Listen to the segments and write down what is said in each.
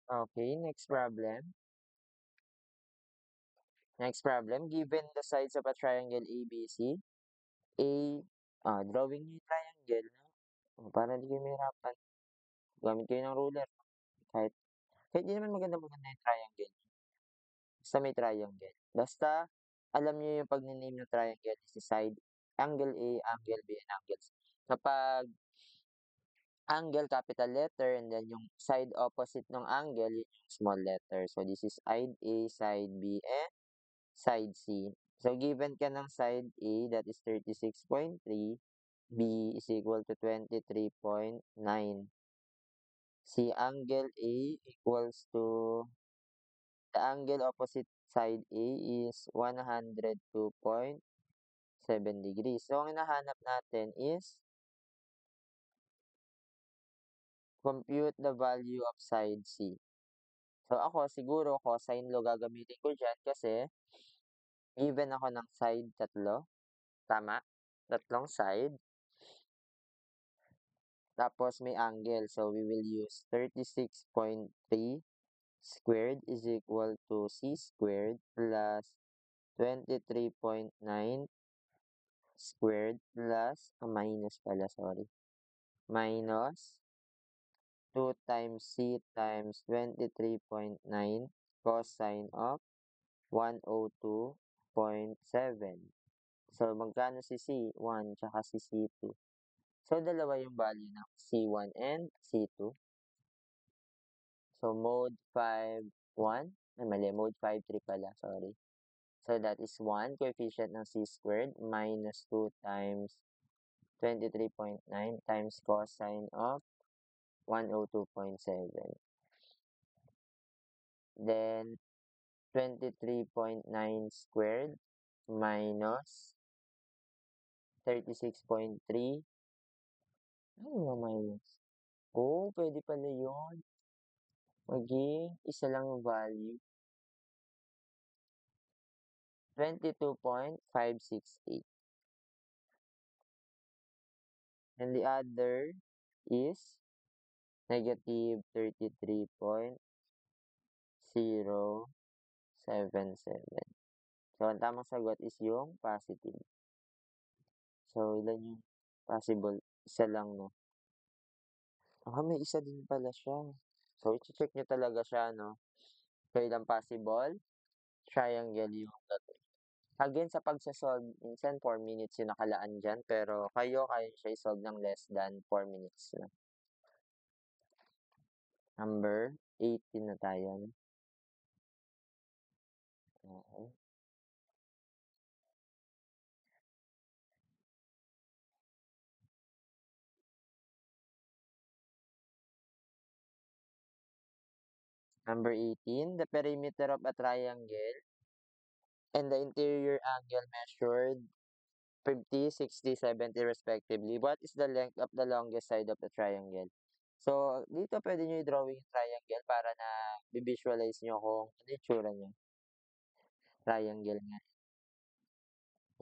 Okay, next problem. Next problem, given the sides of a triangle ABC, A, drawing niyo yung triangle, no? Para hindi kayo mahirapan. Gamit kayo ng ruler. Kahit, kahit di naman maganda yung triangle. Basta may triangle. Basta, alam niyo yung pag-name ng triangle is side, angle A, angle B, and angle C. Kapag angle, capital letter, and then yung side opposite ng angle, yun yung small letter. So, this is side A, side B, and side C. So, given ka ng side A, that is 36.3, B is equal to 23.9. Si angle A equals to, the angle opposite side A is 102.7 degrees. So, ang hinahanap natin is compute the value of side C. So, ako siguro cosine law gagamitin ko dyan kasi given ako ng side tatlo. Tama? Tatlong side. Tapos may angle. So, we will use 36.3 squared is equal to C squared plus 23.9 squared plus, minus pala, sorry. Minus 2 times C times 23.9 cosine of 102.7. So, magkano si C? 1 tsaka si C2. So, dalawa yung value ng C1 and C2. So, mode 5, 1. Ay, mali. Mode 5, 3 pala. Sorry. So, that is 1. Coefficient ng C squared minus 2 times 23.9 times cosine of 102.7. Then, 23.9 squared minus 36.3. Ano nga minus? Oh, pwede pala yun. Maging isa lang yung value. 22.568. And the other is negative 33.077. So, ang tamang sagot is yung positive. So, ilan yung possible? Isa lang, no? May isa din pala siya. So, i-check nyo talaga siya, no? So, ilang possible? Triangle yung gagawin. Again, sa pagsasolve, minsan 4 minutes yung nakalaan dyan, pero kayo, kaya siya i-solve ng less than 4 minutes na. Number 18 na tayo. Okay. Number 18, the perimeter of a triangle and the interior angle measured 50, 60, 70 respectively. What is the length of the longest side of the triangle? So, dito pwede nyo i-drawing yung triangle para na visualize nyo kung ano yung tsura niya. Triangle nga.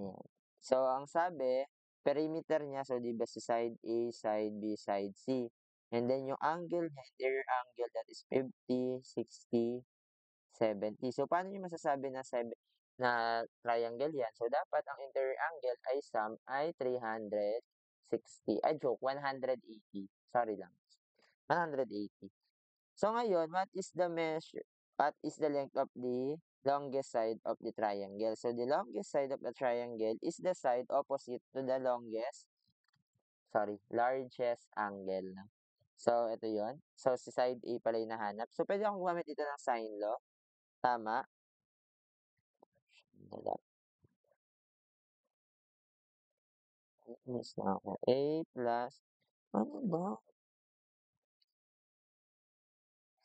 Ayan. So, ang sabi, perimeter niya, so di ba si side A, side B, side C. And then yung angle niya, interior angle, that is 50, 60, 70. So, paano nyo masasabi na na triangle yan? So, dapat ang interior angle ay sum ay 360. Ay, joke, 180. Sorry lang. 180. So, ngayon, what is the length of the longest side of the triangle? So, the longest side of the triangle is the side opposite to the largest angle. So, ito yon. So, si side A pala yung nahanap. So, pwede akong gumamit ito ng sine law. Tama. Miss na ako. A plus, ano ba?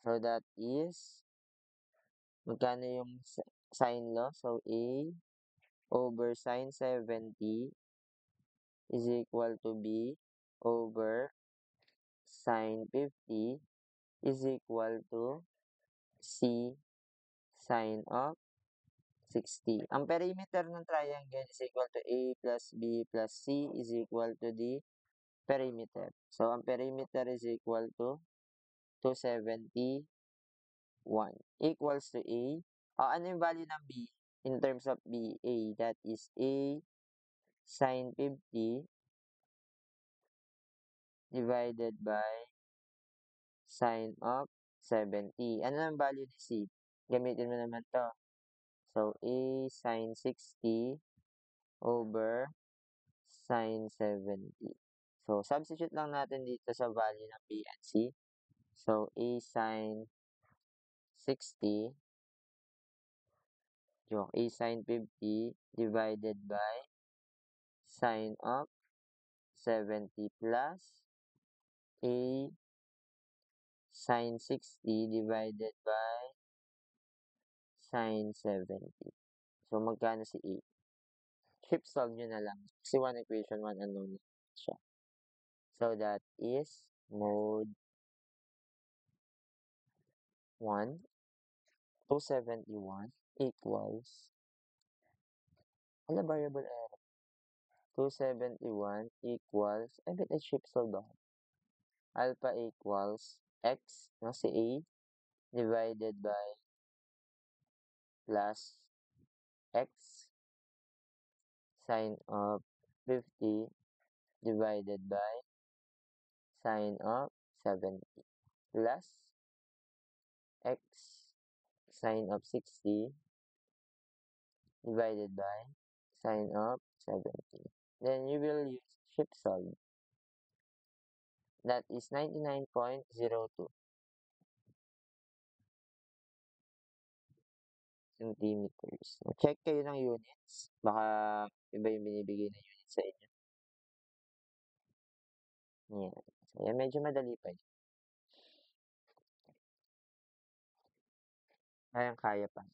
So, that is, magkano yung sine law? So, A over sine 70 is equal to B over sine 50 is equal to C sine of 60. Ang perimeter ng triangle is equal to A plus B plus C is equal to the perimeter. So, ang perimeter is equal to 270 1 equals to A. Ano yung value ng B? In terms of B, A, that is A sine 50 divided by sine of 70. Ano ang value ni C? Gamitin mo naman to. So, A sine 60 over sine 70. So, substitute lang natin dito sa value ng B and C. So, A sine 60, A sine 50 divided by sine of 70 plus A sine 60 divided by sine 70. So, magkano si A? Shift solve nyo na lang. Kasi one equation, one unknown siya. So, that is mode 1, 271 equals, variable error. 271 equals, bet I shift solve ako. Alpha equals x, no, si A, divided by plus x sine of 50 divided by sine of 70 plus x sine of 60 divided by sine of 70. Then you will use shift solve. That is 99.02 centimeters. Check kayo ng units. Baka iba yung binibigay na units sa inyo. Yan. So, yan, medyo madali pa yun. Kayang-kaya pa.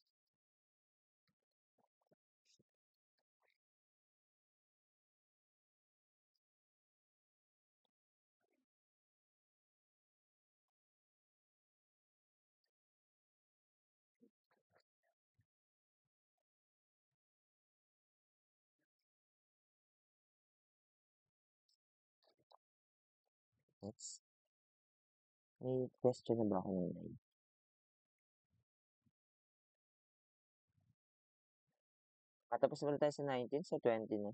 Next. May question na ba ako ngayon? Tapos muna tayo sa 19, sa 20 na.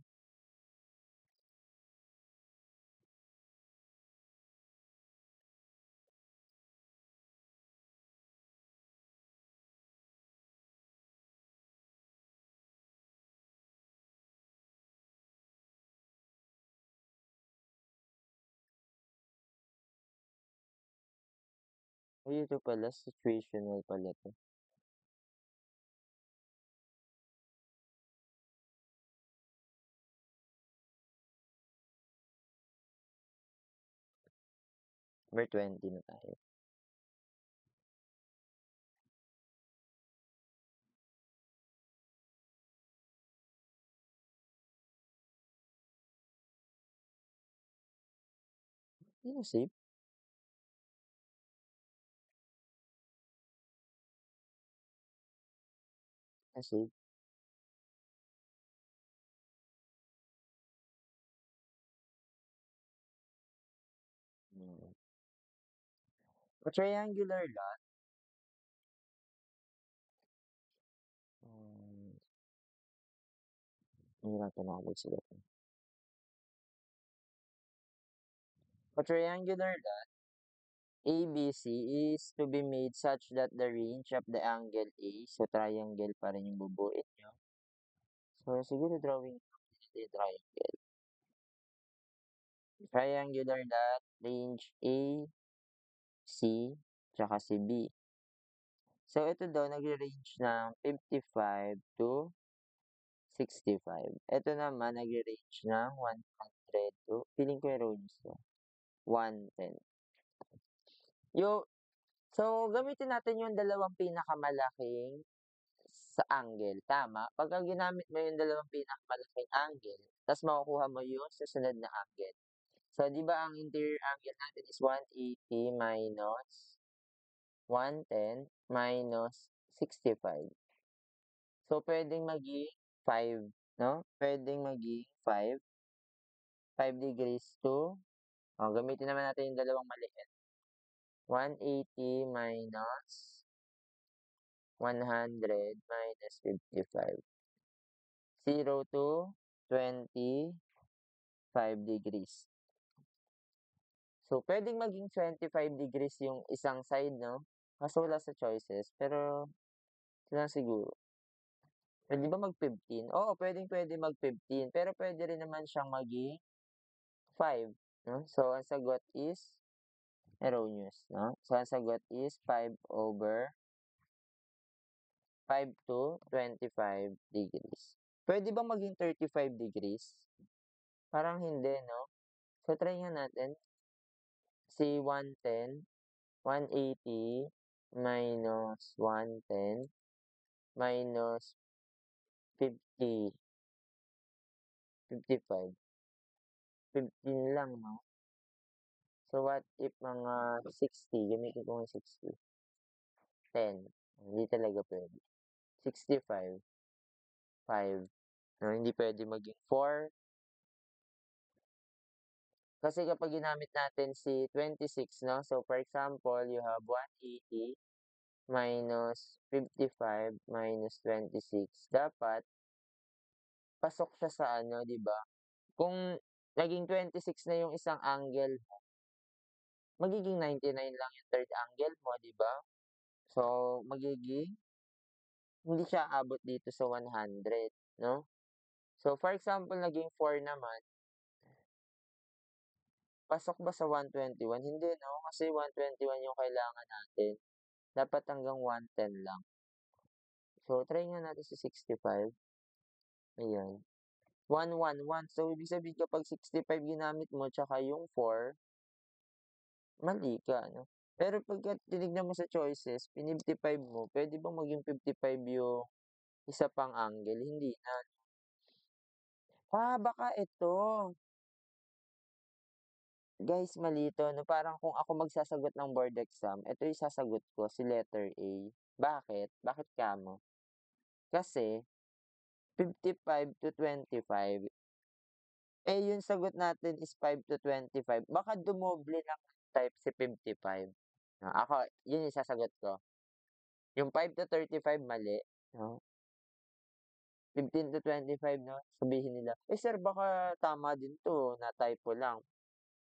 Ay, ito pala, situational pala to. Number 20 na tayo. Hindi na save. Na-save. Hmm. A triangular lot. Hmm. Nahirapan ako magsulat. A triangular lot ABC is to be made such that the range of the angle A, so triangle pa rin yung bubuin nyo. So, siguro drawing natin yung triangle. Triangular lot, range A, C, tsaka si B. So, ito daw, nag-range ng 55 to 65. Ito naman, nag-range ng 100 to, feeling ko erroneous to, 110. So, gamitin natin yung dalawang pinakamalaking sa angle, tama? Pagka ginamit mo yung dalawang pinakamalaking angle, tapos makukuha mo yung susunod na angle. So, di ba ang interior angle natin is 180 minus 110 minus 65. So, pwedeng maging 5, no? Pwedeng maging 5 degrees to, gamitin naman natin yung dalawang maliit. 180 minus 100 minus 55. 0 to 25 degrees. So, pwedeng maging 25 degrees yung isang side, no? Kaso wala sa choices. Pero, sila siguro. Pwede ba mag-15? Oo, pwede mag-15. Pero pwede rin naman siyang maging 5. No? So, ang sagot is erroneous. No? So, ang sagot is 5 over 5 to 25 degrees. Pwede ba maging 35 degrees? Parang hindi, no? So, try nga natin. Si 110, 180 minus 110 minus 50, 55. 15 lang, no? So, what if mga 60? Gamitin ko ng 60. 10. Hindi talaga pwede. 65. 5. No, hindi pwede maging 4. Kasi kapag ginamit natin si 26, no? So, for example, you have 180 minus 55 minus 26. Dapat, pasok siya sa ano, di ba? Kung naging 26 na yung isang angle, magiging 99 lang yung third angle mo, di ba? So, magiging, hindi siya abot dito sa 100, no? So, for example, naging 4 naman, pasok ba sa 121? Hindi, no? Kasi 121 yung kailangan natin. Dapat hanggang 110 lang. So, try nga natin sa 65. Ayan. 111. So, ibig sabihin kapag 65 ginamit mo, tsaka yung 4, mali ka, no? Pero pagka tinignan mo sa choices, 55 mo, pwede bang maging 55 yung isa pang angle? Hindi na. Baka ito. Guys, mali ito, no? Parang kung ako magsasagot ng board exam, ito yung sasagot ko, si letter A. Bakit? Bakit kamo? Kasi, 55 to 25, eh, yung sagot natin is 5 to 25. Baka dumoble lang ng type si 55. Ako, yun yung sasagot ko. Yung 5 to 35, mali. No? 15 to 25, no? Sabihin nila, eh sir, baka tama din to, na typo lang.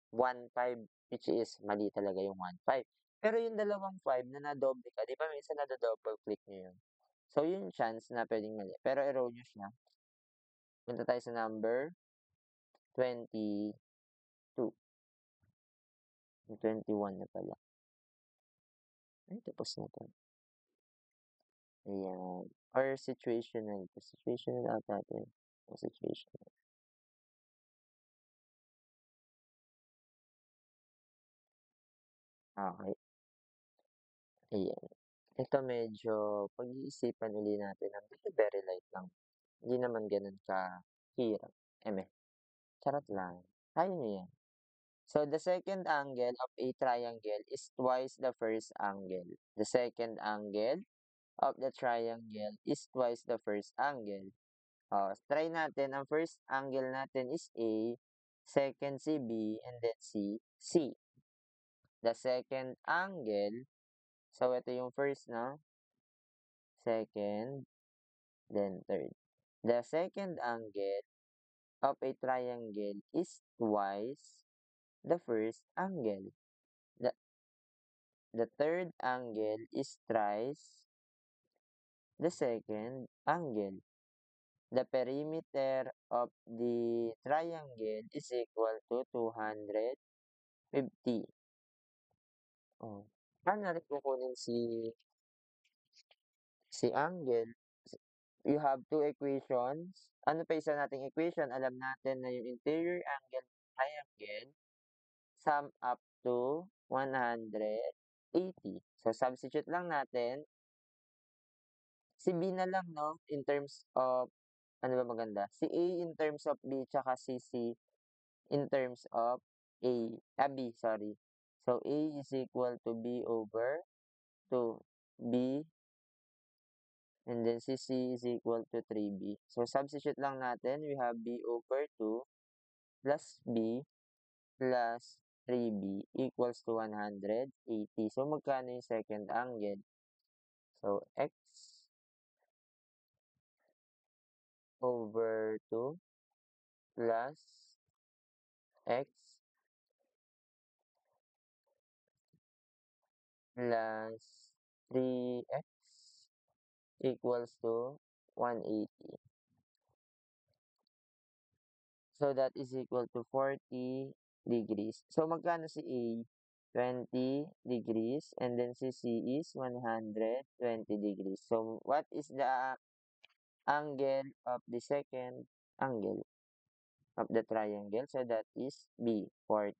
1.5, which is mali talaga yung 1.5. Pero yung dalawang 5 na na-double ka, di ba minsan na-double click nyo yun? So, yung chance na pwedeng mali. Pero erroneous na. Punta tayo sa number 22. 21 na pala. Ay, tapos na to. Ayan. Or situational. Situational ata natin. Situational. Okay. Ayan. Ito medyo pag-iisipan uli natin ng very, very light lang. Hindi naman ganun ka-hirap. Charot lang. Kaya nyo yan. So, the second angle of a triangle is twice the first angle. The second angle of the triangle is twice the first angle. Try natin. Ang first angle natin is A, second si B, and then C. The second angle, so ito yung first, no? Second, then third. The second angle of a triangle is twice the first angle. The, the third angle is thrice the second angle. The perimeter of the triangle is equal to 250. Oh. Paano natin kukunin si angle? You have two equations. Ano pa isa nating equation? Alam natin na yung interior angle ng triangle sum up to 180. So, substitute lang natin. Si B na lang, no? In terms of, ano ba maganda? Si A in terms of B, tsaka si C in terms of B, sorry. So, A is equal to B over 2. B, and then si C is equal to 3B. So, substitute lang natin. We have B over 2 plus B plus 3B equals to 180. So, magkano yung second angle? So, x over 2 plus x plus 3x equals to 180. So, that is equal to 40 degrees. So, magkano si A? 20 degrees. And then si C is 120 degrees. So, what is the angle of the second angle of the triangle? So, that is B, 40.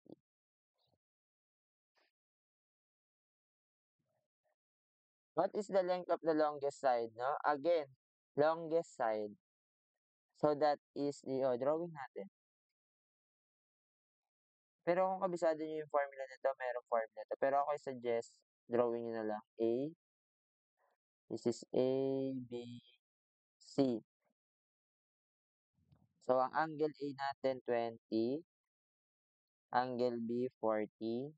What is the length of the longest side, no? Again, longest side. So, that is the, drawing natin. Pero kung kabisado nyo yung formula nito, merong formula to. Pero ako suggest, drawing nyo na lang. A, this is A, B, C. So, ang angle A natin, 20. Angle B, 40.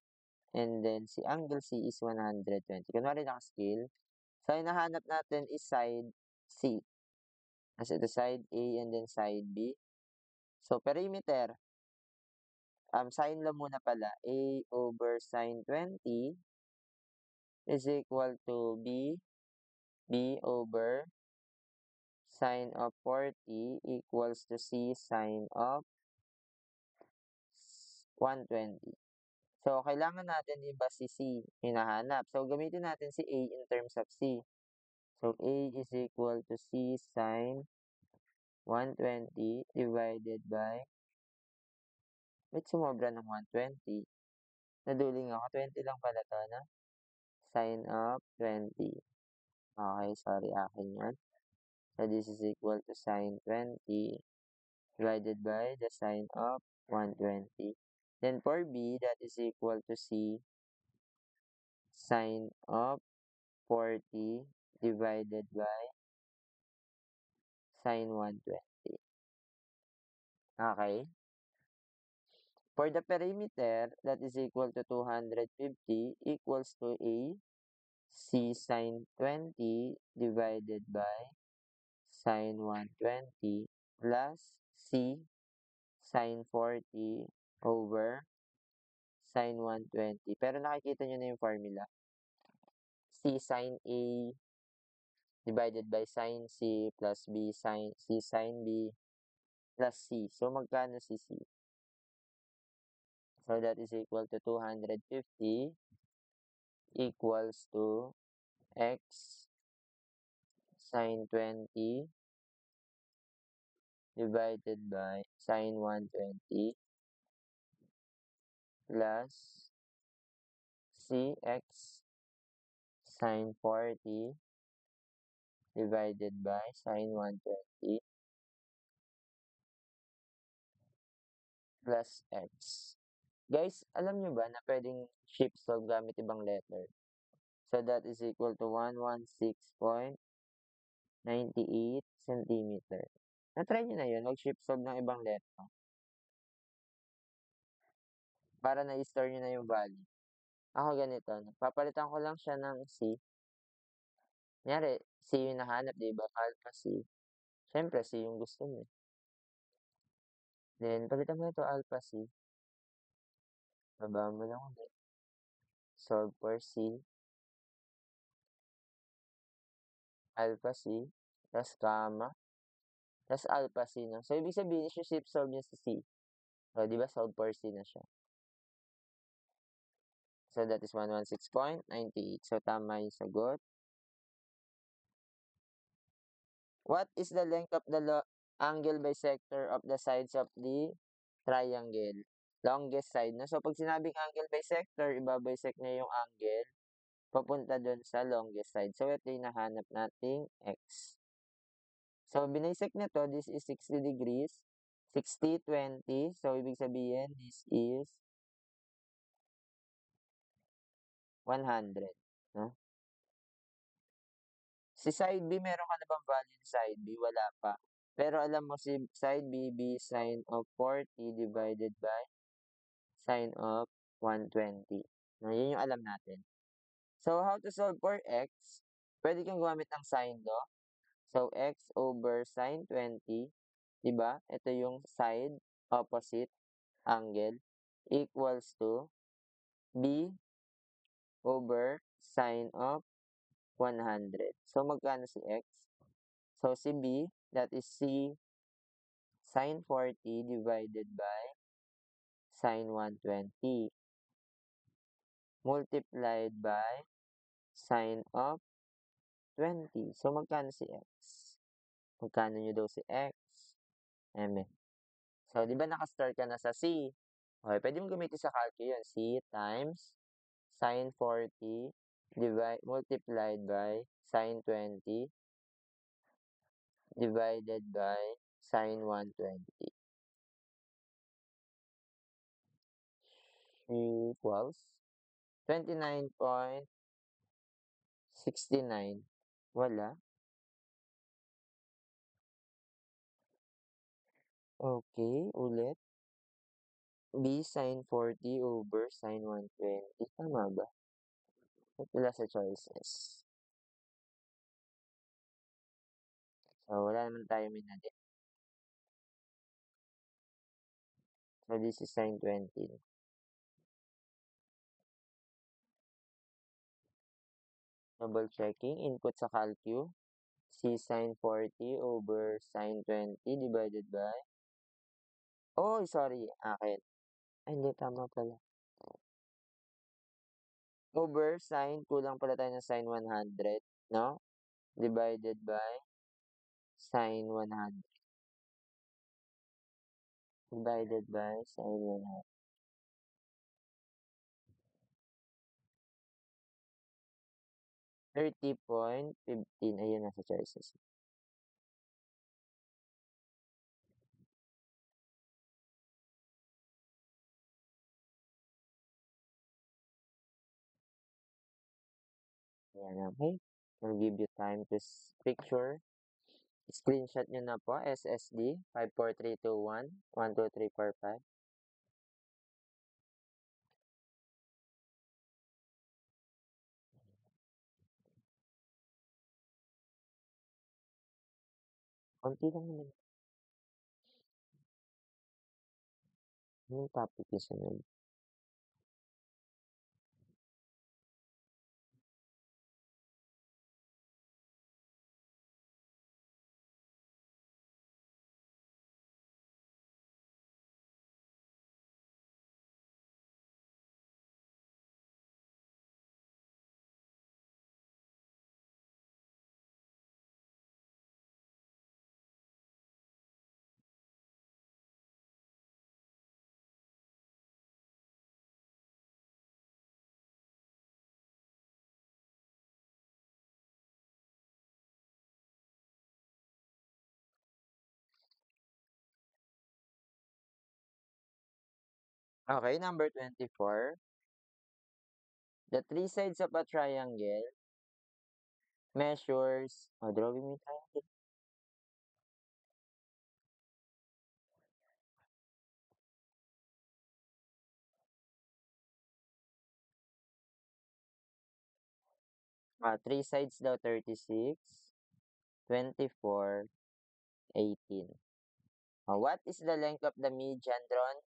And then, si angle C is 120. Kunwari naka-scale. So, hinahanap natin is side C. Kasi ito side A and then side B. So, perimeter. Sine lang muna pala. A over sine 20 is equal to B over sine of 40 equals to C sine of 120. So, kailangan natin iba si C, hinahanap. So, gamitin natin si A in terms of C. So, A is equal to C sine 120 divided by, wait, sumobra ng 120. Naduling ako, 20 lang pala to, no? Sine of 20. Okay, sorry, akin yan. So, this is equal to sine 20 divided by the sine of 120. Then, for B, that is equal to C sine of 40 divided by sine 120. Okay? For the perimeter, that is equal to 250 equals to A C sine 20 divided by sine 120 plus C sine 40 over sine 120. Pero nakikita nyo na yung formula. C sine A divided by sine C plus B sine C sine B plus C. So, magkano si C? So, that is equal to 250 equals to x sine 20 divided by sine 120 plus cx sine 40 divided by sine 120 plus x. Guys, alam nyo ba na pwedeng shift solve gamit ibang letter? So, that is equal to 116.98 centimeter. Na-try nyo na yun, mag-shift solve ng ibang letter. Para na-store nyo na yung value. Ako ganito, papalitan ko lang siya ng C. Kunyari, C yung nahanap, di ba? Alpha C. Siyempre, C yung gusto mo. Then, palitan mo ito, alpha C. Baba mo lang ulit. Solve for C. Alpha C. Tapos, comma. Tapos, alpha C na. So, ibig sabihin, shift solve niya sa C. So, di ba, solve for C na siya. So, that is 116.98. So, tama yung sagot. What is the length of the angle bisector of the sides of the triangle? Longest side. No? So, pag sinabing angle bisector, ibabisect niya yung angle papunta dun sa longest side. So, ito yung nahanap nating x. So, binisect nito, this is 60 degrees. 60, 20. So, ibig sabihin, this is 100. No? Si side B, meron ka na bang value sa side B? Wala pa. Pero alam mo si side B, B sine of 40 divided by sine of 120. No, yun yung alam natin. So, how to solve for x? pwede kang gumamit ng sine law. So, x over sine 20, di ba? Ito yung side, opposite, angle, equals to b over sine of 100. So, magkano si x? So, si b, that is c sine 40 divided by sine 120 multiplied by sine of 20. So, magkano si x? Magkano nyo daw si x? M. So, di ba nakastart ka na sa C? Okay, pwede mo gamitin sa calculus yun. C times sine 40 multiplied by sine 20 divided by sine 120 equals 29.69. Wala. Okay, ulit. B sine 40 over sine 120. Tama ba? Wala sa choices. So, wala naman tayo minali. So, this is sine 20. Double checking. Input sa calcu. C sine 40 over sine 20 divided by... Oh, sorry. Akin. Ay, hindi. Tama pala. Over sine. Kulang pala tayo ng sine 100. No? Divided by sine 100. Divided by sine 100. 30.15. Ayun, nasa choices. Ayan, okay. I'll give you time to picture. Screenshot nyo na po. SSD 54321 12345. Konti lang naman. Yung topic yung sunod. Okay, number 24. The three sides of a triangle measures... Oh, drawing mo yung triangle. Three sides daw 36, 24, 18. What is the length of the median drawn?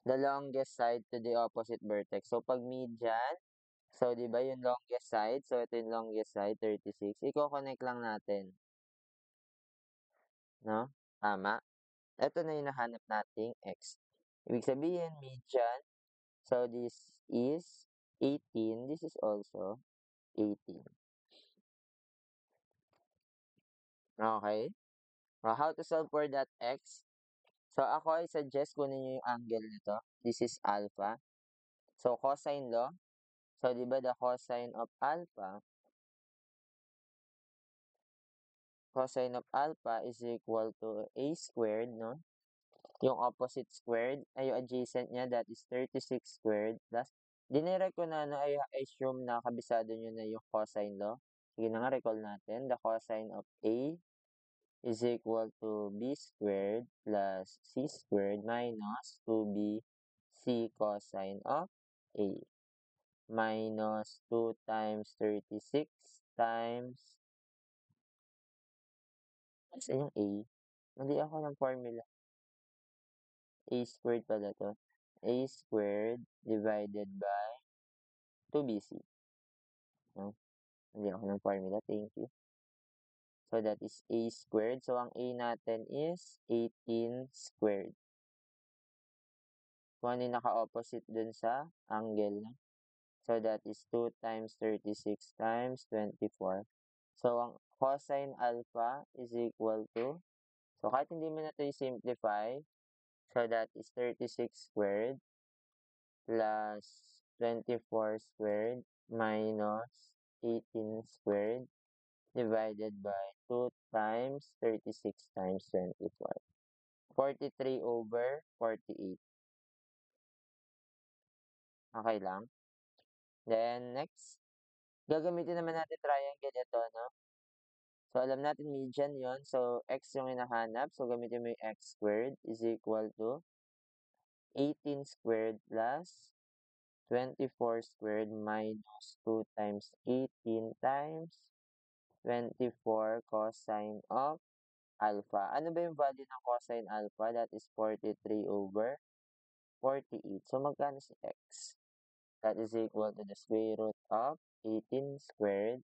The longest side to the opposite vertex. So, pag median, so, di ba yung longest side? So, ito yung longest side, 36. Iko-connect lang natin. No? Tama? Ito na yung nahanap nating x. Ibig sabihin, median. So, this is 18. This is also 18. Okay? How to solve for that x? So, ako ay suggest kunin nyo yung angle nito. This is alpha. So, cosine law. So, di ba the cosine of alpha is equal to a squared, no? Yung opposite squared, ay yung adjacent niya, that is 36 squared plus. Dinirect ko na, no, ay assume na kabisado nyo na yung cosine law. Sige na nga, recall natin. The cosine of A is equal to B squared plus C squared minus 2B C cosine of A minus 2 times 36 times, kasi yung A, mali ako ng formula. A squared pala to. A squared divided by 2BC. No? Mali ako ng formula. Thank you. So, that is A squared. So, ang A natin is 18 squared. Kung ano yung naka-opposite dun sa angle. No? So, that is 2 times 36 times 24. So, ang cosine alpha is equal to, so kahit hindi mo na ito i-simplify, so that is 36 squared plus 24 squared minus 18 squared divided by 2 times 36 times 24. 43 over 48. Okay lang? Then, next, gagamitin naman natin triangle ito, no? So, alam natin median yon. So, x yung hinahanap. So, gamitin mo yung x squared is equal to 18 squared plus 24 squared minus 2 times 18 times 24 cosine of alpha. Ano ba yung value ng cosine alpha? That is 43 over 48. So, magkano si x? That is equal to the square root of 18 squared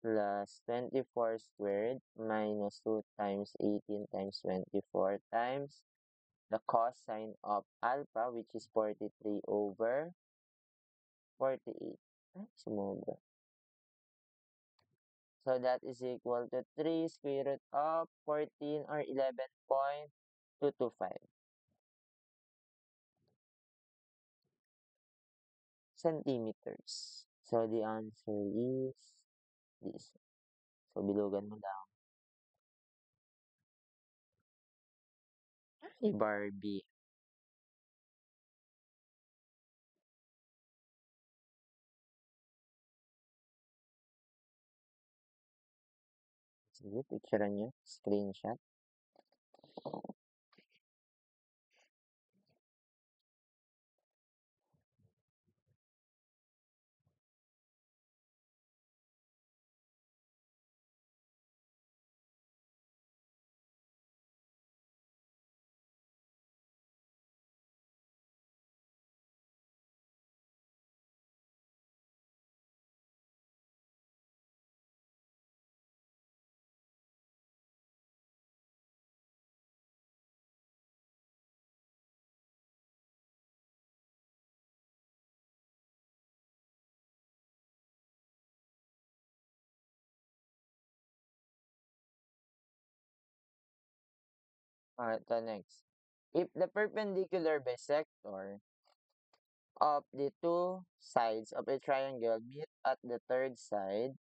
plus 24 squared minus 2 times 18 times 24 times the cosine of alpha, which is 43 over 48. Ay, sumobra. So, that is equal to 3 square root of 14 or 11.225 centimeters. So, the answer is this. So, bilugan mo lang. Ay, Barbie. Sige, picturean nyo. Screenshot. Ito next. If the perpendicular bisector of the two sides of a triangle meet at the third side,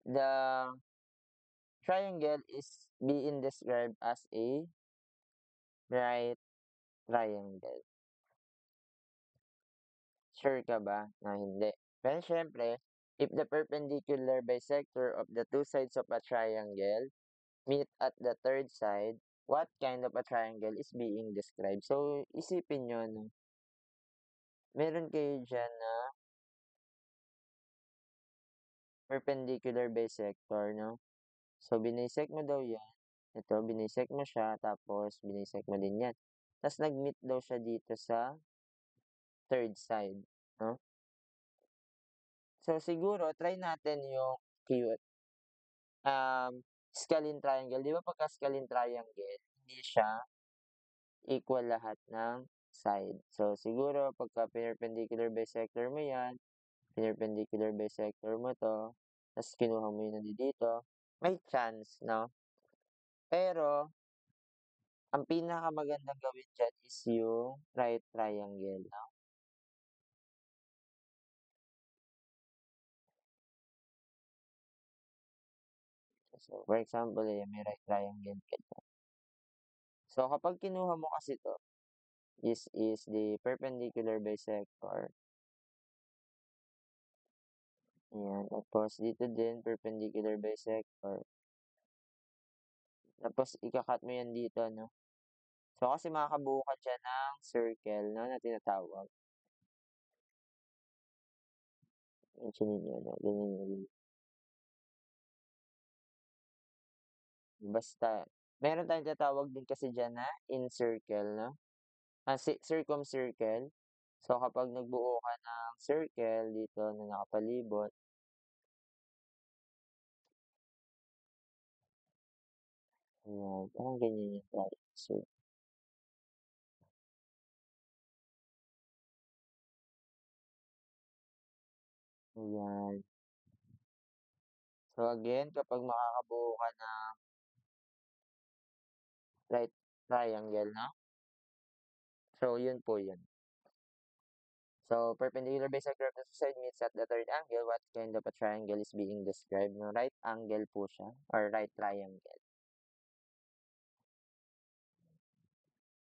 the triangle is being described as a right triangle. Sure ka ba na hindi? Pero syempre, if the perpendicular bisector of the two sides of a triangle meet at the third side, what kind of a triangle is being described? So, isipin nyo, no? Meron kayo dyan na perpendicular bisector, no? So, binisect mo daw yan. Ito, binisect mo siya, tapos binisect mo din yan. Tapos, nag-meet daw siya dito sa third side, no? So, siguro, try natin yung cute. Scalene triangle. Di ba pagka scalene triangle, hindi siya equal lahat ng side. So, siguro, pagka perpendicular bisector mo yan, perpendicular bisector mo to, tapos kinuha mo yun dito, may chance, no? Pero, ang pinakamagandang gawin dyan is yung right triangle, no? So, for example, may right triangle ka dyan. So, kapag kinuha mo kasi to, is the perpendicular bisector. Ayan. Tapos, dito din, perpendicular bisector. Tapos, ikakat mo yan dito, no? So, kasi makakabuo ka dyan ng circle, no, na tinatawag. Mentionin niyo na, ganyan, ganyan. Basta, meron tayong tinatawag din kasi diyan na in-circle 'no, circumcircle. So, kapag nagbuo ka ng circle dito na nakapalibot, ayan, parang ganyan yung triangle. Ayan. So, again, kapag makakabuo ka ng right triangle 'no, so yun po yun. So, perpendicular bisector of the side meets at the third angle, what kind of a triangle is being described? No, right angle po siya or right triangle.